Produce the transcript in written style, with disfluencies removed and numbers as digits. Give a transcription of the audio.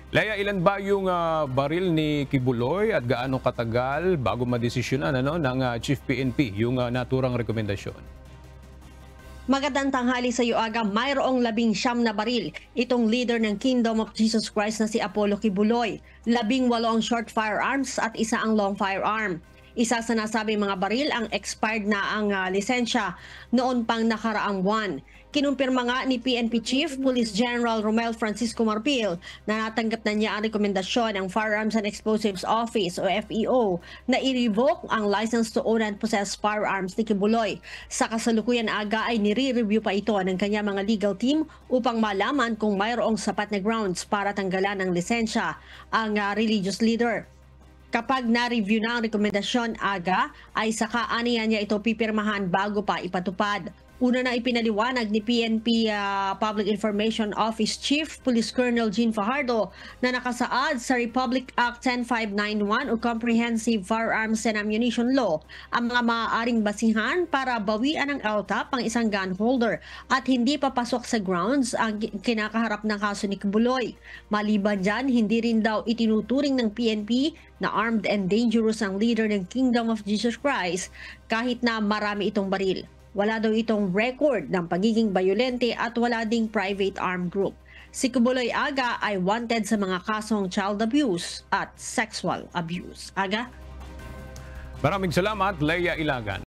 Leia, ilan ba yung baril ni Kibuloy at gaano katagal bago madesisyonan ng Chief PNP yung naturang rekomendasyon? Magandang tanghali sa iyo, Aga. Mayroong 19 na baril itong leader ng Kingdom of Jesus Christ na si Apollo Kibuloy. 18 ang short firearms at isa ang long firearm. Isa sa nasabing mga baril ang expired na ang lisensya noon pang nakaraang buwan. Kinumpirma nga ni PNP Chief Police General Romel Francisco Marpil na natanggap na niya ang rekomendasyon ng Firearms and Explosives Office o FEO na i-revoke ang license to own and possess firearms ni Kibuloy. Sa kasalukuyan, Aga, ay nire-review pa ito ng kanya mga legal team upang malaman kung mayroong sapat na grounds para tanggalan ng lisensya ang religious leader. Kapag na-review na ang rekomendasyon, Aga, ay saka aniya niya ito pipirmahan bago pa ipatupad. Una na ipinaliwanag ni PNP Public Information Office Chief Police Colonel Jean Fajardo na nakasaad sa Republic Act 10591 o Comprehensive Firearms and Ammunition Law ang mga maaaring basihan para bawian ng LTAP ang isang gun holder at hindi papasok sa grounds ang kinakaharap ng kaso ni Kibuloy. Maliban dyan, hindi rin daw itinuturing ng PNP na armed and dangerous ang leader ng Kingdom of Jesus Christ kahit na marami itong baril. Wala daw itong record ng pagiging bayolente at wala ding private armed group. Si Kibuloy, Aga, ay wanted sa mga kasong child abuse at sexual abuse. Aga? Maraming salamat, Leia Ilagan.